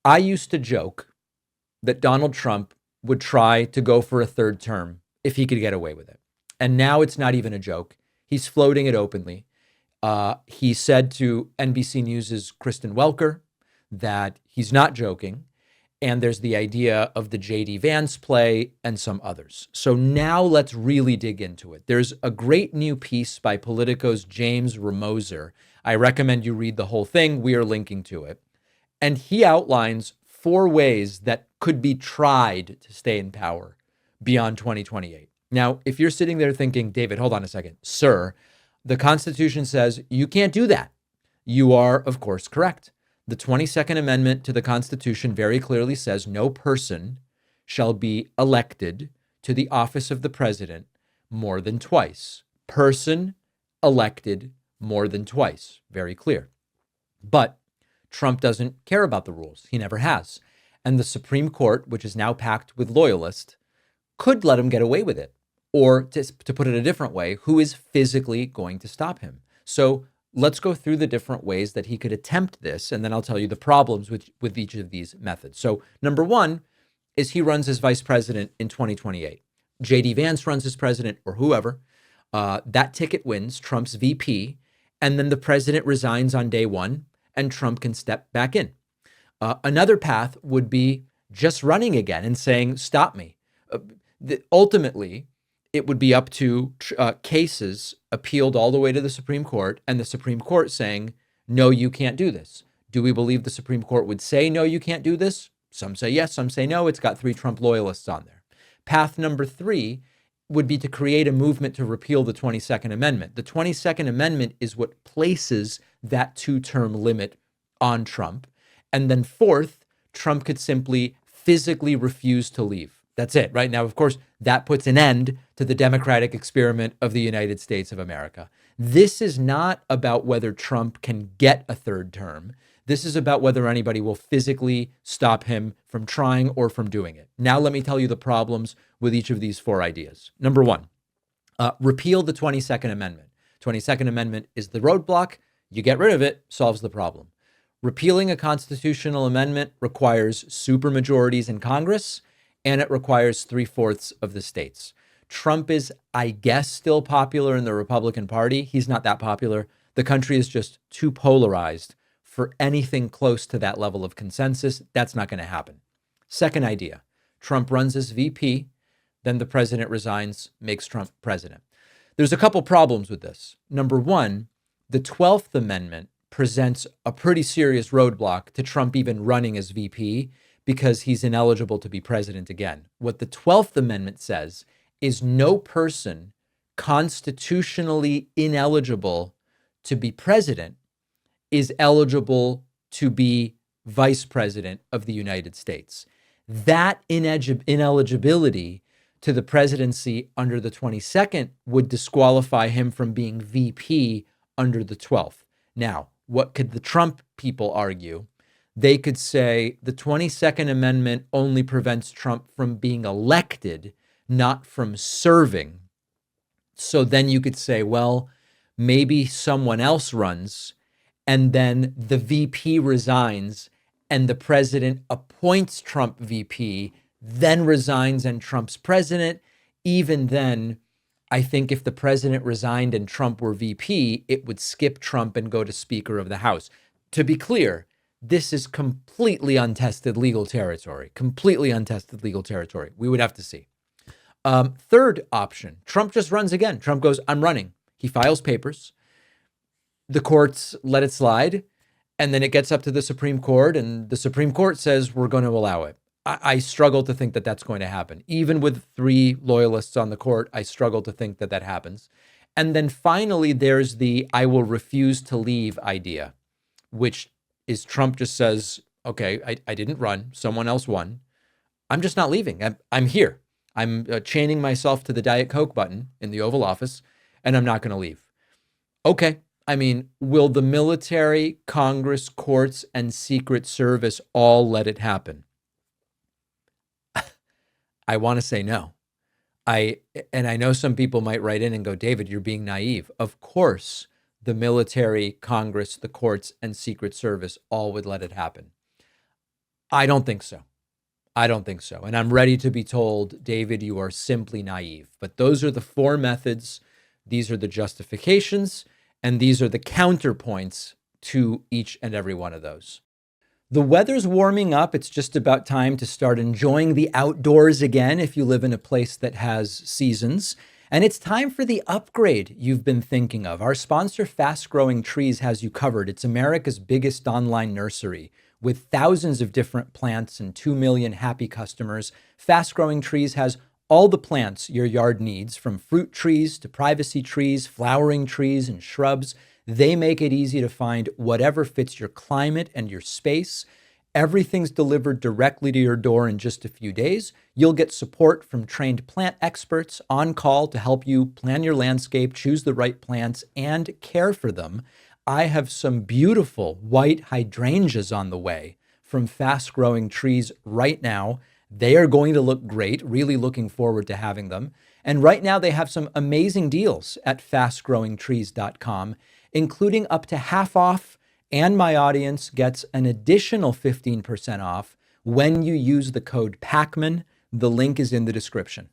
I used to joke that Donald Trump would try to go for a third term if he could get away with it. And now it's not even a joke. He's floating it openly. He said to NBC News' Kristen Welker that he's not joking. And there's the idea of the J.D. Vance play and some others. So now let's really dig into it. There's a great new piece by Politico's James Ramoser. I recommend you read the whole thing. We are linking to it. And he outlines 4 ways that could be tried to stay in power beyond 2028. Now, if you're sitting there thinking, David, hold on a second, sir, the Constitution says you can't do that. You are, of course, correct. The 22nd Amendment to the Constitution very clearly says no person shall be elected to the office of the president more than twice. Person elected more than twice. Very clear. But Trump doesn't care about the rules. He never has. And the Supreme Court, which is now packed with loyalists, could let him get away with it. Or to put it a different way, who is physically going to stop him? So let's go through the different ways that he could attempt this, and then I'll tell you the problems with each of these methods. So number 1 is he runs as vice president in 2028. J.D. Vance runs as president or whoever. That ticket wins, Trump's VP, and then the president resigns on day 1, and Trump can step back in. Another path would be just running again and saying, stop me. Ultimately, it would be up to cases appealed all the way to the Supreme Court, and the Supreme Court saying, no, you can't do this. Do we believe the Supreme Court would say, no, you can't do this? Some say yes, some say no. It's got 3 Trump loyalists on there. Path number 3 would be to create a movement to repeal the 22nd Amendment. The 22nd Amendment is what places that 2-term limit on Trump. And then 4th, Trump could simply physically refuse to leave. That's it, right? Now, of course, that puts an end to the democratic experiment of the United States of America. This is not about whether Trump can get a 3rd term. This is about whether anybody will physically stop him from trying or from doing it. Now, let me tell you the problems with each of these 4 ideas. Number 1, repeal the 22nd Amendment. 22nd Amendment is the roadblock. You get rid of it, solves the problem. Repealing a constitutional amendment requires supermajorities in Congress, and it requires 3/4 of the states. Trump is, I guess, still popular in the Republican Party. He's not that popular. The country is just too polarized for anything close to that level of consensus. That's not going to happen. Second idea, Trump runs as VP, then the president resigns, makes Trump president. There's a couple problems with this. Number 1, the 12th Amendment presents a pretty serious roadblock to Trump even running as VP because he's ineligible to be president again. What the 12th Amendment says is no person constitutionally ineligible to be president is eligible to be vice president of the United States. That ineligibility to the presidency under the 22nd would disqualify him from being VP under the 12th. Now, what could the Trump people argue? They could say the 22nd Amendment only prevents Trump from being elected, not from serving. So then you could say, well, maybe someone else runs and then the VP resigns and the president appoints Trump VP, then resigns and Trump's president. Even then, I think if the president resigned and Trump were VP, it would skip Trump and go to Speaker of the House. To be clear, this is completely untested legal territory, We would have to see. Third option, Trump just runs again. Trump goes, I'm running. He files papers. The courts let it slide. And then it gets up to the Supreme Court and the Supreme Court says, we're going to allow it. I struggle to think that that's going to happen. Even with 3 loyalists on the court, I struggle to think that that happens. And then finally, there's the I will refuse to leave idea, which is Trump just says, okay, I didn't run. Someone else won. I'm just not leaving. I'm here. I'm chaining myself to the Diet Coke button in the Oval Office, and I'm not going to leave. Okay. I mean, will the military, Congress, courts, and Secret Service all let it happen? I want to say no. I know some people might write in and go, David, you're being naive. Of course, the military, Congress, the courts, and Secret Service all would let it happen. I don't think so. I don't think so. And I'm ready to be told, David, you are simply naive. But those are the four methods. These are the justifications, and these are the counterpoints to each and every one of those. The weather's warming up. It's just about time to start enjoying the outdoors again if you live in a place that has seasons. And it's time for the upgrade you've been thinking of. Our sponsor, Fast Growing Trees, has you covered. It's America's biggest online nursery with thousands of different plants and 2 million happy customers. Fast Growing Trees has all the plants your yard needs, from fruit trees to privacy trees, flowering trees, and shrubs. They make it easy to find whatever fits your climate and your space. Everything's delivered directly to your door in just a few days. You'll get support from trained plant experts on call to help you plan your landscape, choose the right plants, and care for them. I have some beautiful white hydrangeas on the way from Fast Growing Trees right now. They are going to look great. Really looking forward to having them. And right now they have some amazing deals at fastgrowingtrees.com, including up to half off, and my audience gets an additional 15% off when you use the code PACMAN. The link is in the description.